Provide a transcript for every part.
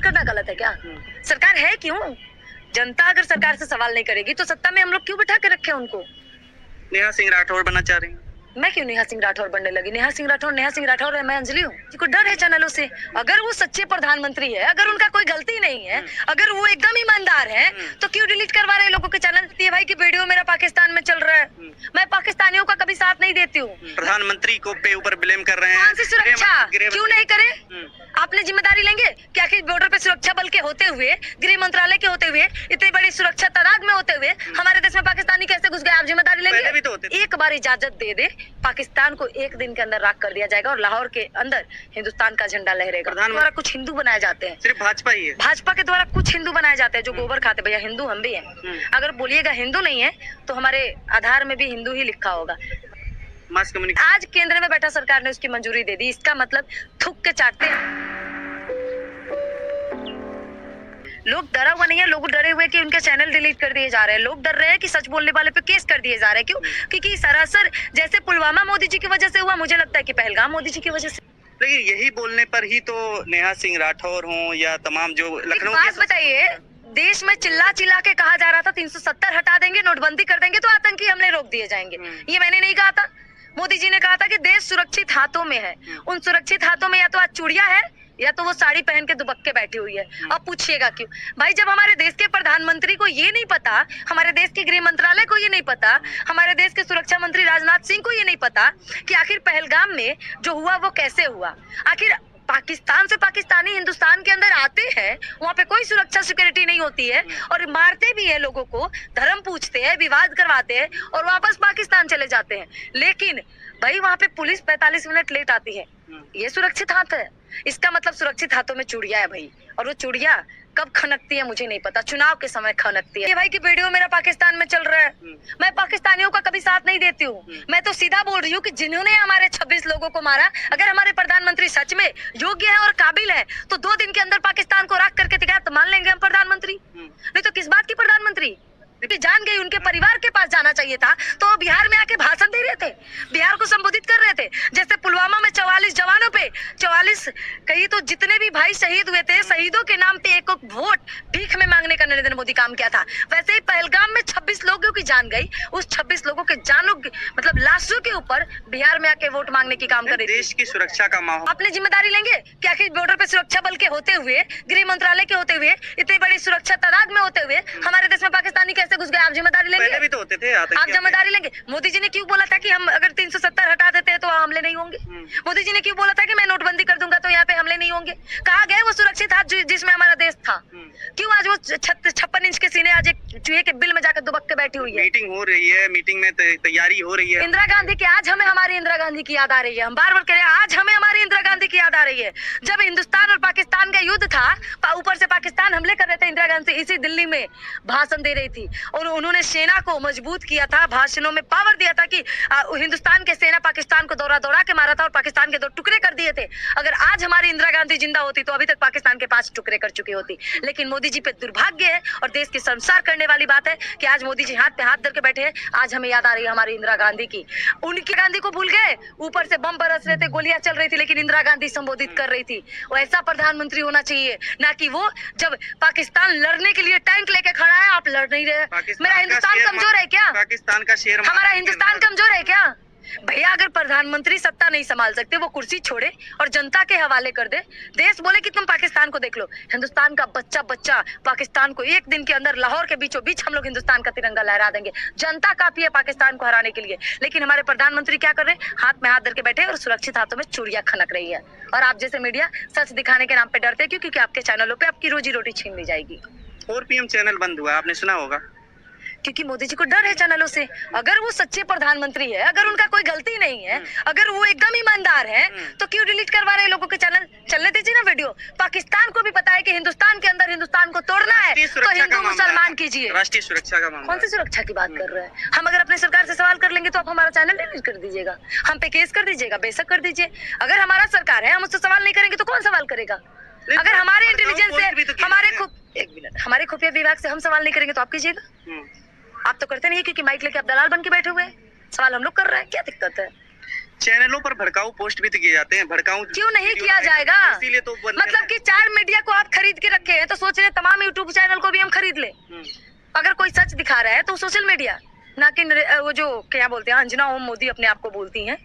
करना गलत है क्या? सरकार है क्यों? जनता अगर सरकार से सवाल नहीं करेगी तो सत्ता में हम लोग क्यों बिठा के रखे उनको? नेहा सिंह राठौर बनना चाह रही हैं? मैं क्यों नेहा सिंह राठौर बनने लगी? नेहा सिंह राठौर है, मैं अंजलि हूँ। को डर है चैनलों से। अगर वो सच्चे प्रधानमंत्री है, अगर उनका कोई गलती नहीं है, अगर वो एकदम ईमानदार है, तो क्यों डिलीट करवा रहे लोगों के चैनल? भाई की वीडियो मेरा पाकिस्तान में चल रहा है, मैं पाकिस्तानियों का कभी साथ नहीं देती हूँ। प्रधानमंत्री को पे ऊपर ब्लेम कर रहे हैं। कौन सी सुरक्षा? क्यों नहीं करे? आपने जिम्मेदारी लेंगे क्या कि बॉर्डर पे सुरक्षा बल के होते हुए, गृह मंत्रालय के होते हुए, इतनी बड़ी सुरक्षा तादाद में होते हुए हमारे देश में पाकिस्तानी कैसे घुस गए? आप जिम्मेदारी लेंगे? तो एक बार इजाजत दे दे, पाकिस्तान को एक दिन के अंदर राख कर दिया जाएगा और लाहौर के अंदर हिंदुस्तान का झंडा लहरेगा। द्वारा कुछ हिंदू बनाए जाते हैं, सिर्फ भाजपा ही है। भाजपा के द्वारा कुछ हिंदू बनाए जाते हैं जो गोबर खाते। भैया हिंदू हम भी हैं। अगर बोलिएगा हिंदू नहीं है तो हमारे आधार में भी हिंदू ही लिखा होगा। आज केंद्र में बैठा सरकार ने उसकी मंजूरी दे दी, इसका मतलब थूक के चाटते हैं। लोग डरा हुआ नहीं है, लोग डरे हुए कि उनके चैनल डिलीट कर दिए जा रहे हैं। लोग डर रहे हैं कि सच बोलने वाले पे केस कर दिए जा रहे हैं। क्यों? क्योंकि सरासर जैसे पुलवामा मोदी जी की वजह से हुआ, मुझे लगता है कि पहलगाम मोदी जी की वजह से। लेकिन यही बोलने पर ही तो नेहा सिंह राठौर हो या तमाम जो लखनऊ बात बताइए, देश में चिल्ला चिल्ला के कहा जा रहा था 370 हटा देंगे, नोटबंदी कर देंगे तो आतंकी हमले रोक दिए जाएंगे। ये मैंने नहीं कहा था, मोदी जी ने कहा था कि देश सुरक्षित हाथों में है। उन सुरक्षित हाथों में या तो आज चूड़िया है या तो वो साड़ी पहन के दुबक्के बैठी हुई है। अब पूछिएगा क्यों? भाई जब हमारे देश के प्रधानमंत्री को ये नहीं पता, हमारे देश के गृह मंत्रालय को ये नहीं पता, हमारे देश के सुरक्षा मंत्री राजनाथ सिंह को ये नहीं पता कि आखिर पहलगाम में जो हुआ वो कैसे हुआ। आखिर पाकिस्तान से पाकिस्तानी हिंदुस्तान के अंदर आते हैं, वहाँ पे कोई सुरक्षा सिक्योरिटी नहीं होती है और मारते भी है लोगों को, धर्म पूछते हैं, विवाद करवाते हैं और वापस पाकिस्तान चले जाते हैं। लेकिन भाई वहाँ पे पुलिस 45 मिनट लेट आती है, ये सुरक्षित हाथ है? इसका मतलब सुरक्षित हाथों में चूड़िया है भाई। और वो चूड़िया कब खनकती है मुझे नहीं पता, चुनाव के समय खनकती है। ये भाई की वीडियो मेरा पाकिस्तान में चल रहा है, मैं पाकिस्तानियों का कभी साथ नहीं देती हूँ। मैं तो सीधा बोल रही हूँ कि जिन्होंने हमारे 26 लोगों को मारा, अगर हमारे प्रधानमंत्री सच में योग्य है और काबिल है तो 2 दिन के अंदर पाकिस्तान को राख करके दिखाया तो मान लेंगे हम प्रधानमंत्री। नहीं तो किस बात की प्रधानमंत्री? जान गई उनके परिवार के पास जाना चाहिए था तो बिहार में आके भाषण दे रहे थे, बिहार को संबोधित कर रहे थे। जैसे पुलवामा में 44 जवानों पे 44 कहीं तो जितने भी भाई शहीद हुए थे, शहीदों के नाम पे एक वोट भीख में मांगने का नरेंद्र मोदी काम किया था। वैसे ही पहलगाम में 26 लोगों की जान गई, उस 26 लोगों के जानों मतलब लाशों के ऊपर बिहार में आके वोट मांगने की काम कर रही थी। देश की सुरक्षा का माहौल अपनी जिम्मेदारी लेंगे क्या कि बॉर्डर पे सुरक्षा बल के होते हुए, गृह मंत्रालय के होते हुए, इतनी बड़ी सुरक्षा तादाद में होते हुए हमारे देश में पाकिस्तानी कैसे घुस गए? आप जिम्मेदारी लेंगे? पहले भी तो होते थे आप जिम्मेदारी लेंगे? मोदी जी ने क्यों बोला था कि हम अगर 370 हटा देते हैं तो हमले नहीं होंगे? मोदी जी ने क्यों बोला था कि मैं नोटबंदी कर दूंगा तो यहाँ पे हमले नहीं होंगे? कहा गया वो सुरक्षित हाथ जिसमें हमारा देश था। क्यों आज वो 56 इंच के सीने आज एक चूहे के बिल में जाकर दुबक के बैठी हुई है? मीटिंग हो रही है, मीटिंग में तैयारी हो रही है। इंदिरा गांधी की, आज हमें हमारी इंदिरा गांधी की याद आ रही है। हम बार बार कह रहे हैं आज हमें हमारी इंदिरा गांधी की याद आ रही है। जब हिंदुस्तान और पाकिस्तान का युद्ध था, ऊपर से पाकिस्तान हमले कर रहे थे, इंदिरा गांधी इसी दिल्ली में भाषण दे रही थी और उन्होंने सेना को मजबूत किया था, भाषणों में पावर दिया था कि हिंदुस्तान के सेना पाकिस्तान को दौड़ा दौड़ा के मारा था और पाकिस्तान के 2 टुकड़े कर दिए थे। अगर आज हमारी इंदिरा गांधी जिंदा होती तो अभी तक पाकिस्तान के 5 टुकड़े कर चुकी होती। लेकिन मोदी जी पे दुर्भाग्य है और देश की शर्मसार करने वाली बात है कि आज मोदी जी हाथ पे हाथ धर के बैठे हैं। आज हमें याद आ रही है हमारी इंदिरा गांधी की। उनकी गांधी को भूल गए, ऊपर से बम बरस रहे थे, गोलियां चल रही थी, लेकिन इंदिरा गांधी संबोधित कर रही थी। वो ऐसा प्रधानमंत्री होना चाहिए, ना कि वो जब पाकिस्तान लड़ने के लिए टैंक लेके खड़ा है आप लड़ नहीं रहे। मेरा हिंदुस्तान कमजोर है क्या? पाकिस्तान का शेर हमारा हिंदुस्तान कमजोर है क्या? भैया अगर प्रधानमंत्री सत्ता नहीं संभाल सकते, वो कुर्सी छोड़े और जनता के हवाले कर दे। देश बोले कि तुम पाकिस्तान को देख लो, हिंदुस्तान का बच्चा बच्चा पाकिस्तान को एक दिन के अंदर लाहौर के बीचों बीच हम लोग हिंदुस्तान का तिरंगा लहरा देंगे। जनता काफी है पाकिस्तान को हराने के लिए। लेकिन हमारे प्रधानमंत्री क्या कर रहे हैं? हाथ में हाथ धर के बैठे और सुरक्षित हाथों में चूड़ियां खनक रही है। और आप जैसे मीडिया सच दिखाने के नाम पे डरते हैं क्योंकि आपके चैनलों पे आपकी रोजी रोटी छीन ली जाएगी। 4 PM चैनल बंद हुआ, आपने सुना होगा। क्योंकि मोदी जी को डर है चैनलों से। अगर वो सच्चे प्रधानमंत्री है, अगर उनका कोई गलती नहीं है, अगर वो एकदम ईमानदार है, तो क्यों डिलीट करवा रहे लोगों के चैनल? चलने दीजिए ना वीडियो। पाकिस्तान को भी पता है कि हिंदुस्तान के अंदर हिंदुस्तान को तोड़ना है तो हिंदू मुसलमान कीजिए। राष्ट्रीय सुरक्षा का मामला। कौन सी सुरक्षा की बात कर रहे हैं? हम अगर अपने सरकार से सवाल कर लेंगे तो आप हमारा चैनल डिलीट कर दीजिएगा, हम पे केस कर दीजिएगा, बेशक कर दीजिए। अगर हमारा सरकार है, हम उससे सवाल नहीं करेंगे तो कौन सवाल करेगा? अगर हमारे इंटेलिजेंस से, हमारे खुफिया विभाग से हम सवाल नहीं करेंगे तो आप कीजिएगा। आप तो करते नहीं क्योंकि माइक लेके आप दलाल बन के बैठे हुए हैं। सवाल हम लोग कर रहे हैं, क्या दिक्कत है? चैनलों पर भड़काऊ पोस्ट भी तो किए जाते हैं, भड़काऊ क्यों नहीं किया जाएगा? इसीलिए तो मतलब कि 4 मीडिया को आप खरीद के रखे हैं, तो सोच रहे तमाम यूट्यूब चैनल को भी हम खरीद ले। अगर कोई सच दिखा रहा है तो सोशल मीडिया, ना कि वो जो क्या बोलते हैं अंजना ओम मोदी अपने आप को बोलती हैं,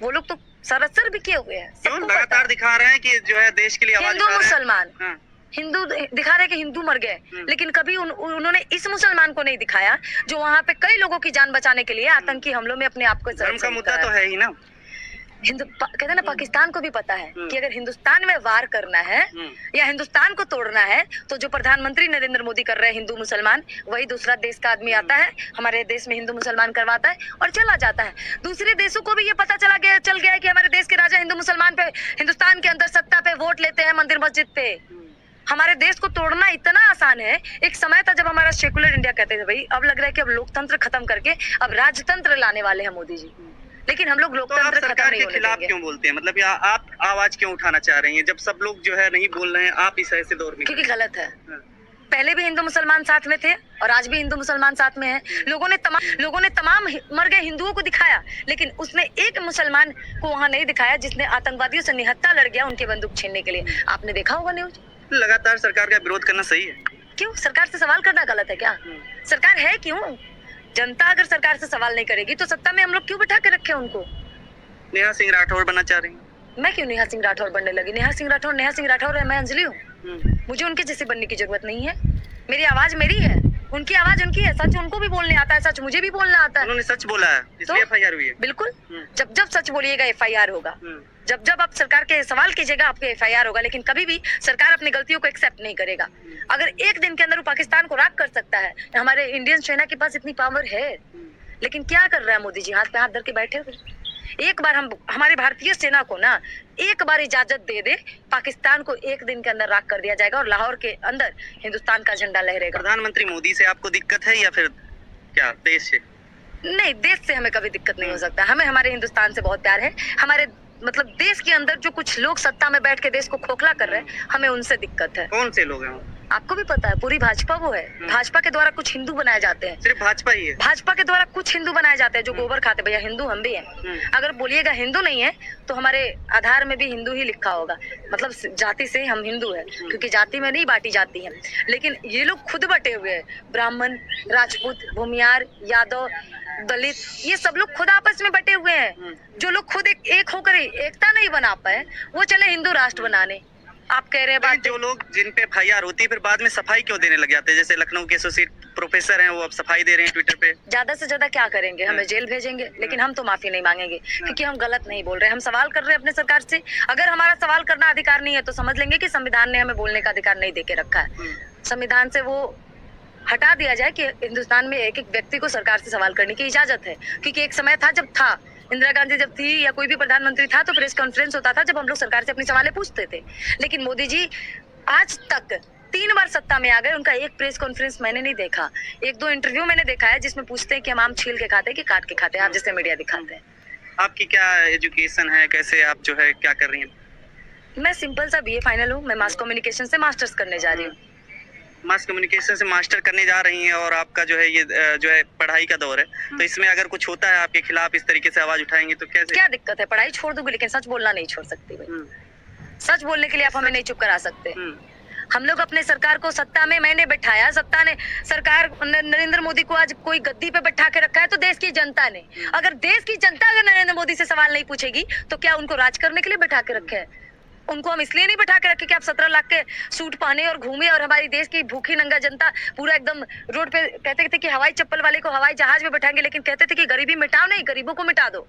वो लोग तो सरासर भी किए हुए हैं। क्यों लगातार दिखा रहे हैं कि जो है देश के लिए आवाज हिंदू उठा रहे हैं? मुसलमान, हिंदू दिखा रहे कि हिंदू मर गए, लेकिन कभी उन्होंने इस मुसलमान को नहीं दिखाया जो वहाँ पे कई लोगों की जान बचाने के लिए आतंकी हमलों में अपने आप को धर्म का मुद्दा तो है ही ना। कहते हैं ना, पाकिस्तान को भी पता है कि अगर हिंदुस्तान में वार करना है या हिंदुस्तान को तोड़ना है तो जो प्रधानमंत्री नरेंद्र मोदी कर रहे हैं हिंदू मुसलमान, वही दूसरा देश का आदमी आता है हमारे देश में हिंदू मुसलमान करवाता है और चला जाता है। दूसरे देशों को भी ये पता चल गया है कि हमारे देश के राजा हिंदू मुसलमान पे हिंदुस्तान के अंदर सत्ता पे वोट लेते हैं मंदिर मस्जिद पे। हमारे देश को तोड़ना इतना आसान है। एक समय था जब हमारा सेकुलर इंडिया कहते थे भाई, अब लग रहा है कि अब लोकतंत्र खत्म करके अब राजतंत्र लाने वाले हैं मोदी जी, लेकिन हम लोग लोकतंत्र तो खत्म नहीं होने खिलाफ देंगे। क्यों बोलते हैं? मतलब आप आवाज क्यों उठाना चाह रही हैं जब सब लोग जो है नहीं बोल रहे हैं, आप इस ऐसे दौर में? क्योंकि गलत है। पहले भी हिंदू मुसलमान साथ में थे और आज भी हिंदू मुसलमान साथ में है। लोगों ने तमाम मर गए हिंदुओं को दिखाया, लेकिन उसने एक मुसलमान को वहाँ नहीं दिखाया जिसने आतंकवादियों से निहत्था लड़ गया उनके बंदूक छीनने के लिए। आपने देखा होगा न्यूज। लगातार सरकार का विरोध करना सही है? क्यों? सरकार से सवाल करना गलत है क्या? सरकार है क्यों? जनता अगर सरकार से सवाल नहीं करेगी तो सत्ता में हम लोग क्यों बिठा के रखे उनको? नेहा सिंह राठौर बनना चाह रही हैं? मैं क्यों नेहा सिंह राठौर बनने लगी? नेहा सिंह राठौर है, मैं अंजलि हूँ। मुझे उनके जैसे बनने की जरूरत नहीं है। मेरी आवाज मेरी है, उनकी आवाज उनकी है। सच उनको भी बोलने आता है, सच मुझे भी बोलना आता है। उन्होंने सच बोला है इसलिए एफआईआर हुई है। बिल्कुल, जब जब सच बोलिएगा एफआईआर होगा, जब जब आप सरकार के सवाल कीजिएगा आपके एफआईआर होगा। लेकिन कभी भी सरकार अपनी गलतियों को एक्सेप्ट नहीं करेगा। अगर एक दिन के अंदर वो पाकिस्तान को राख कर सकता है, हमारे इंडियन सेना के पास इतनी पावर है, लेकिन क्या कर रहा है मोदी जी? हाथ पे हाथ धर के बैठे हुए। एक बार हमारे भारतीय सेना को ना एक बार इजाजत दे दे, पाकिस्तान को एक दिन के अंदर राख कर दिया जाएगा और लाहौर के अंदर हिंदुस्तान का झंडा लहरेगा। प्रधानमंत्री मोदी से आपको दिक्कत है या फिर क्या देश से? नहीं, देश से हमें कभी दिक्कत नहीं हो सकता। हमें हमारे हिंदुस्तान से बहुत प्यार है। हमारे मतलब देश के अंदर जो कुछ लोग सत्ता में बैठ के देश को खोखला कर रहे हैं, हमें उनसे दिक्कत है। कौन से लोग हैं? आपको भी पता है, पूरी भाजपा वो है। भाजपा के द्वारा कुछ हिंदू बनाए जाते हैं। सिर्फ भाजपा ही है? भाजपा के द्वारा कुछ हिंदू बनाए जाते हैं जो गोबर खाते। भैया हिंदू हम भी हैं। अगर बोलिएगा हिंदू नहीं है तो हमारे आधार में भी हिंदू ही लिखा होगा। मतलब जाति से हम हिंदू है, क्योंकि जाति में नहीं बांटी जाती है। लेकिन ये लोग खुद बटे हुए हैं। ब्राह्मण, राजपूत, भूमियार, यादव, दलित, ये सब लोग खुद आपस में बटे हुए हैं। जो लोग खुद एक होकर एकता नहीं बना पाए, वो चले हिंदू राष्ट्र बनाने। आप कह रहे हैं बात। जो लोग जिन पे एफआईआर होती है फिर बाद में सफाई क्यों देने लग जाते हैं? जैसे लखनऊ के एसोसिएट प्रोफेसर हैं, वो अब सफाई दे रहे हैं ट्विटर पे। ज्यादा से ज्यादा क्या करेंगे? हमें जेल भेजेंगे, लेकिन हम तो माफी नहीं मांगेंगे, क्योंकि हम गलत नहीं बोल रहे। हम सवाल कर रहे हैं अपने सरकार से। अगर हमारा सवाल करना अधिकार नहीं है तो समझ लेंगे कि संविधान ने हमें बोलने का अधिकार नहीं देके रखा है। संविधान से वो हटा दिया जाए कि हिंदुस्तान में एक एक व्यक्ति को सरकार से सवाल करने की इजाजत है। क्योंकि एक समय था, जब था इंदिरा गांधी जब थी या कोई भी प्रधानमंत्री था, तो प्रेस कॉन्फ्रेंस होता था जब हम लोग सरकार से अपनी सवालें पूछते थे। लेकिन मोदी जी आज तक 3 बार सत्ता में आ गए, उनका एक प्रेस कॉन्फ्रेंस मैंने नहीं देखा। 1-2 इंटरव्यू मैंने देखा है जिसमें पूछते हैं कि हम आम छील के खाते हैं कि काट के खाते हैं, आप जैसे मीडिया दिखाते हैं। आपकी क्या एजुकेशन है? कैसे आप जो है क्या कर रही हैं? मैं सिंपल सा BA फाइनल हूँ। मैं मास कम्युनिकेशन से मास्टर्स करने जा रही हूँ। मास कम्युनिकेशन से मास्टर करने जा रही हैं और आपका जो है ये जो है पढ़ाई का दौर है, तो इसमें अगर कुछ होता है आपके खिलाफ इस तरीके से आवाज उठाएंगे तो कैसे? क्या दिक्कत है? पढ़ाई छोड़ दूंगी, लेकिन सच बोलना नहीं छोड़ सकती भाई। सच बोलने के लिए आप हमें नहीं चुप करा सकते। हम लोग अपने सरकार को सत्ता में मैंने बैठाया, सत्ता ने सरकार नरेंद्र मोदी को आज कोई गद्दी पे बैठा के रखा है तो देश की जनता ने। अगर देश की जनता अगर नरेंद्र मोदी से सवाल नहीं पूछेगी तो क्या उनको राज करने के लिए बैठा के रखे है? उनको हम इसलिए नहीं बैठा के रखे कि आप 17 लाख के सूट पहने और घूमे और हमारी देश की भूखी नंगा जनता पूरा एकदम रोड पे कहते थे कि हवाई चप्पल वाले को हवाई जहाज में बैठाएंगे, लेकिन कहते थे कि गरीबी मिटाओ नहीं, गरीबों को मिटा दो।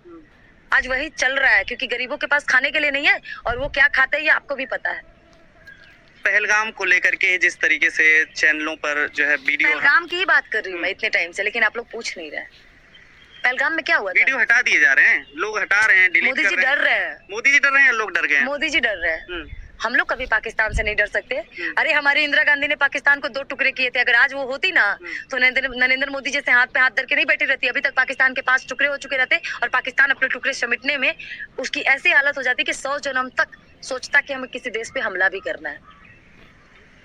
आज वही चल रहा है, क्योंकि गरीबों के पास खाने के लिए नहीं है और वो क्या खाते हैं ये आपको भी पता है। पहलगाम को लेकर के जिस तरीके से चैनलों पर जो है वीडियो, पहलगाम की ही बात कर रही हूँ मैं इतने टाइम से, लेकिन आप लोग पूछ नहीं रहे पहलगाम में क्या हुआ? वीडियो हटा दिए जा रहे हैं, लोग हटा रहे हैं, डिलीट कर रहे हैं। मोदी जी डर रहे हैं। मोदी जी डर रहे हैं, लोग डर गए हैं। मोदी जी डर रहे हैं। हम लोग कभी पाकिस्तान से नहीं डर सकते। अरे हमारी इंदिरा गांधी ने पाकिस्तान को 2 टुकड़े किए थे। अगर आज वो होती ना तो नरेंद्र मोदी जैसे हाथ पे हाथ धर के नहीं बैठी रहती। अभी तक पाकिस्तान के 5 टुकड़े हो चुके रहते और पाकिस्तान अपने टुकड़े समेटने में उसकी ऐसी हालत हो जाती कि 100 जन्म तक सोचता कि हमें किसी देश पे हमला भी करना है।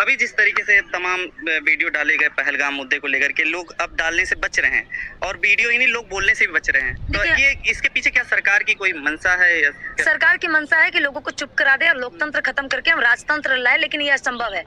अभी जिस तरीके से तमाम वीडियो डाले गए पहलगाम मुद्दे को लेकर के, लोग अब डालने से बच रहे हैं और वीडियो ही नहीं, लोग बोलने से भी बच रहे हैं। तो देखिए- ये इसके पीछे क्या सरकार की कोई मंशा है या क्या? सरकार की मंशा है कि लोगों को चुप करा दे और लोकतंत्र खत्म करके हम राजतंत्र लाए, लेकिन ये असंभव है।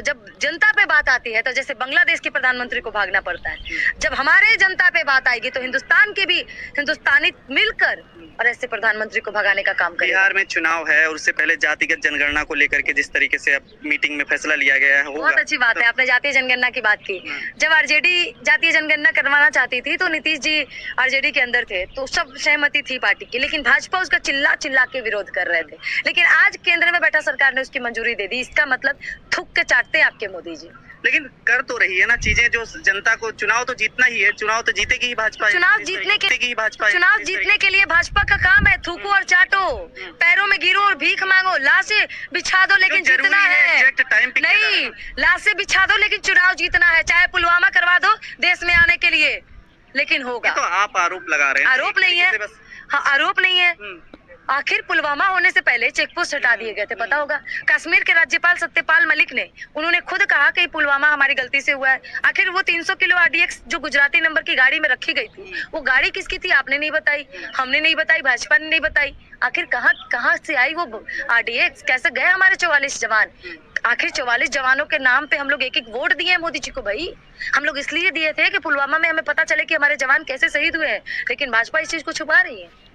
जब जनता पे बात आती है तो जैसे बांग्लादेश के प्रधानमंत्री को भागना पड़ता है, जब हमारे जनता पे बात आएगी तो हिंदुस्तान के भी हिंदुस्तानी मिलकर और ऐसे प्रधानमंत्री को भगाने का काम करेगा। बिहार में चुनाव है और उससे पहले जातिगत जनगणना को लेकर के जिस तरीके से अब मीटिंग में फैसला लिया गया है, होगा। बहुत अच्छी बात है, आपने जातीय जनगणना की बात की। जब आरजेडी जातीय जनगणना करवाना चाहती थी तो नीतीश जी आरजेडी के अंदर थे, तो सब सहमति थी पार्टी की, लेकिन भाजपा उसका चिल्ला चिल्ला के विरोध कर रहे थे। लेकिन आज केंद्र में बैठा सरकार ने उसकी मंजूरी दे दी। इसका मतलब थूक के चाटते हैं आपके मोदी जी। लेकिन कर तो रही है ना चीजें, जो जनता को चुनाव तो जीतना ही है, चुनाव तो जीतेगी ही भाजपा। चुनाव जीतने के लिए भाजपा का काम है थूको और चाटो, पैरों में गिरो और भीख मांगो, लाशें बिछा दो, लेकिन जीतना है। एग्जैक्ट टाइम पे नहीं, लाशें बिछा दो लेकिन चुनाव जीतना है। चाहे पुलवामा करवा दो देश में आने के लिए, लेकिन होगा। तो आप आरोप लगा रहे हैं, आरोप नहीं है। हाँ, आरोप नहीं है। आखिर पुलवामा होने से पहले चेकपोस्ट हटा दिए गए थे, पता होगा। कश्मीर के राज्यपाल सत्यपाल मलिक ने उन्होंने खुद कहा कि पुलवामा हमारी गलती से हुआ है। आखिर वो 300 किलो आरडीएक्स जो गुजराती नंबर की गाड़ी में रखी गई थी, वो गाड़ी किसकी थी आपने नहीं बताई, हमने नहीं बताई, भाजपा ने नहीं बताई। आखिर कहाँ से आई वो आरडीएक्स, कैसे गए हमारे 44 जवान? आखिर 44 जवानों के नाम पे हम लोग एक वोट दिए हैं मोदी जी को। भाई हम लोग इसलिए दिए थे कि पुलवामा में हमें पता चले कि हमारे जवान कैसे शहीद हुए हैं, लेकिन भाजपा इस चीज को छुपा रही है।